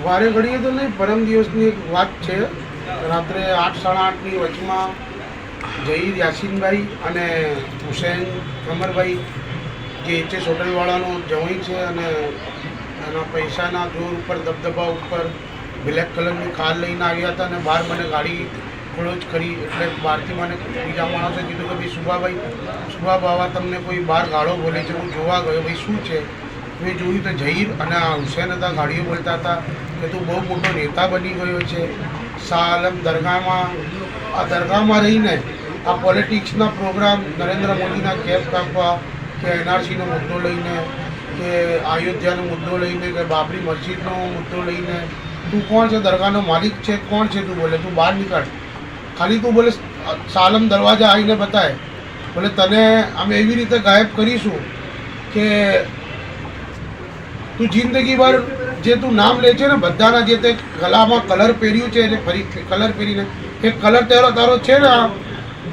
વારે ઘડીએ તો નહીં, પરમ દિવસની એક વાત છે. રાત્રે 8 સાડા 8ની વચમાં જહીર યાસીનભાઈ અને હુસૈન કમરભાઈ જે એચએસ હોટલવાળાનો જવાઈ છે અને એના પૈસાના જોર ઉપર દબદબા ઉપર બ્લેક કલરની કાર લઈને આવ્યા હતા અને બહાર મને ગાડી ખોળોજ કરી. એટલે બહારથી મને બીજા માણસે કીધું કે ભાઈ સુભા બાવા તમને કોઈ બહાર ગાળો બોલે છે. હું જોવા ગયો, ભાઈ શું છે. મેં જોયું તો જહીર અને હુસૈન હતા, ગાડીઓ બોલતા હતા કે તું બહુ મોટો નેતા બની ગયો છે. સાલમ દરગાહમાં રહીને આ પોલિટિક્સના પ્રોગ્રામ નરેન્દ્ર મોદીના કેપ કાપવા કે એનઆરસીનો મુદ્દો લઈને કે અયોધ્યાનો મુદ્દો લઈને કે બાબરી મસ્જિદનો મુદ્દો લઈને તું કોણ છે? દરગાહનો માલિક છે? કોણ છે તું? બોલે તું બહાર નીકળ. ખાલી તું બોલે સાલમ દરવાજા આવીને બતાય. બોલે તને અમે એવી રીતે ગાયબ કરીશું કે તું જિંદગીભર જે તું નામ લે છે ને બધાના, જે તે ગલામાં કલર પહેર્યું છે એટલે ફરી કલર પહેરીને એ કલર તારો છે ને,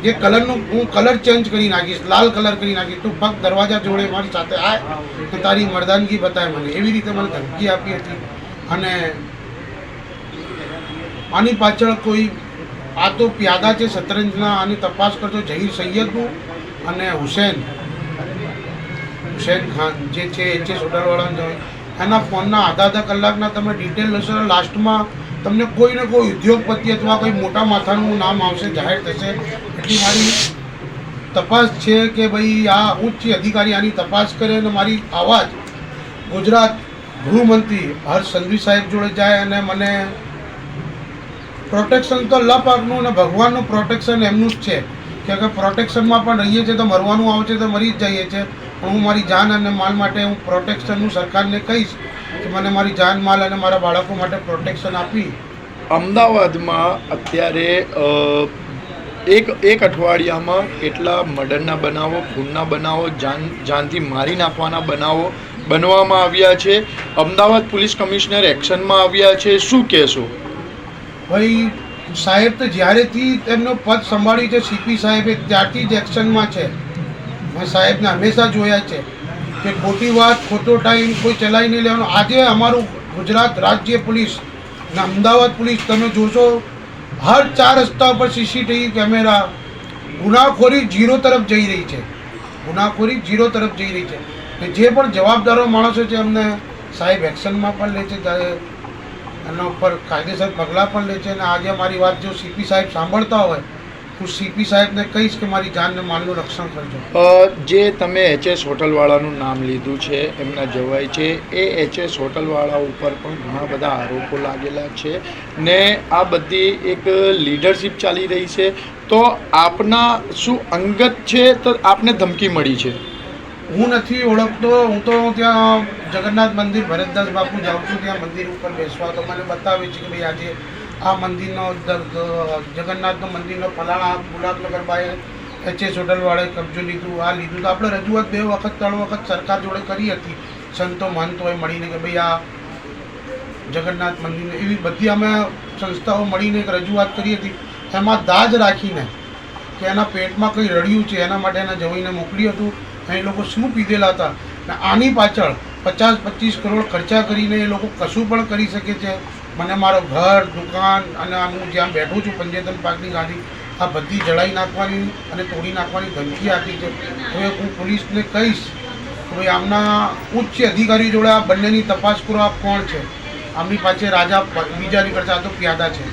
જે કલરનું હું કલર ચેન્જ કરી નાખીશ, લાલ કલર કરી નાખીશ. તું ફક્ત દરવાજા જોડે મારી સાથે આય તો તારી મર્દાનગી બતાય મને. એવી રીતે મને ધમકી આપી હતી. અને આની પાછળ કોઈ આ તો પ્યાદા છે શતરંજના, આની તપાસ કરજો. જહીર સૈયદનું અને હુસૈન ખાન જે છે એચએસ હોટલવાળાનો, એના ફોનના આધા કલાકના તમે ડિટેલ લેશો. લાસ્ટમાં તમને કોઈ ને કોઈ ઉદ્યોગપતિ અથવા કોઈ મોટા માથાનું નામ આવશે, જાહેર થશે. એટલી મારી તપાસ છે કે ભાઈ આ ઉચ્ચ અધિકારી આની તપાસ કરે અને મારી આવાજ ગુજરાત ગૃહમંત્રી હર્ષ સંઘવી સાહેબ જોડે જાય અને મને પ્રોટેક્શન તો લ પાકનું અને ભગવાનનું પ્રોટેક્શન એમનું જ છે કે પ્રોટેક્શનમાં પણ રહીએ છીએ તો મરવાનું આવે છે તો મરી જ જઈએ છીએ. પણ હું મારી જાન અને માલ માટે હું પ્રોટેક્શનનું સરકારને કહીશ કે મને મારી જાન માલ અને મારા બાળકો માટે પ્રોટેક્શન આપી. અમદાવાદમાં અત્યારે એક અઠવાડિયામાં કેટલા મર્ડરના બનાવો, ખૂનના બનાવો, જાનથી મારી નાખવાના બનાવો બનવામાં આવ્યા છે. અમદાવાદ પોલીસ કમિશનર એક્શનમાં આવ્યા છે. શું કહેશો? ભાઈ સાહેબ તો જ્યારેથી એમનો પદ સંભાળ્યું છે સીપી સાહેબે ત્યારથી જ એક્શનમાં છે. મેં સાહેબને હંમેશા જોયા છે કે ખોટી વાત, ખોટો ટાઈમ કોઈ ચલાવી નહીં લેવાનો. આજે અમારું ગુજરાત રાજ્ય પોલીસ અને અમદાવાદ પોલીસ તમે જોશો, હર 4 રસ્તા પર સીસીટીવી કેમેરા. ગુનાખોરી 0 તરફ જઈ રહી છે. ગુનાખોરી 0 તરફ જઈ રહી છે. અને જે પણ જવાબદારો માણસો છે અમને સાહેબ એક્શનમાં પણ લે છે, ત્યારે એના ઉપર કાયદેસર પગલાં પણ લે છે. અને આજે મારી વાત જો સીપી સાહેબ સાંભળતા હોય, હું સીપી સાહેબને કહીશ કે મારી જાનને માલનું રક્ષણ કરજો. જે તમે એચએસ હોટલવાળાનું નામ લીધું છે, એમના જવાઈ છે, એ એચએસ હોટલવાળા ઉપર પણ ઘણા બધા આરોપો લાગેલા છે ને આ બધી એક લીડરશિપ ચાલી રહી છે. તો આપના શું અંગત છે તો આપને ધમકી મળી છે? હું નથી ઓળખતો. હું તો ત્યાં જગન્નાથ મંદિર ભરતદાસ બાપુ જાઉં છું, ત્યાં મંદિર ઉપર બેસવા તો મને બતાવે છે કે ભાઈ આજે આ મંદિરનો જગન્નાથનો મંદિરનો ફલાણા ગુલાબનગરભાઈ એચએસ હોટલવાળાએ કબજો લીધું, આ લીધું. તો આપણે રજૂઆત 2 વખત 3 વખત સરકાર જોડે કરી હતી, સંતો મહંતોએ મળીને કે ભાઈ આ જગન્નાથ મંદિરને એવી બધી અમે સંસ્થાઓ મળીને એક રજૂઆત કરી હતી. એમાં દાજ રાખીને કે એના પેટમાં કંઈ રડ્યું છે એના માટે એના જવાઈને મોકલ્યું હતું. એ લોકો શું પીધેલા હતા ને આની પાછળ 50-25 કરોડ ખર્ચા કરીને એ લોકો કશું પણ કરી શકે છે. મને મારો ઘર, દુકાન અને હું જ્યાં બેઠું છું પંજેતન પાર્કની ગાડી, આ બધી જળાઈ નાખવાની અને તોડી નાખવાની ધમકી આપી છે. હવે હું પોલીસને કહીશ કે ભાઈ આમના ઉચ્ચ અધિકારી જોડે આ બંનેની તપાસ કરો, આ કોણ છે. આમની પાસે રાજા બીજા નીકળશે, આ તો પ્યાદા છે.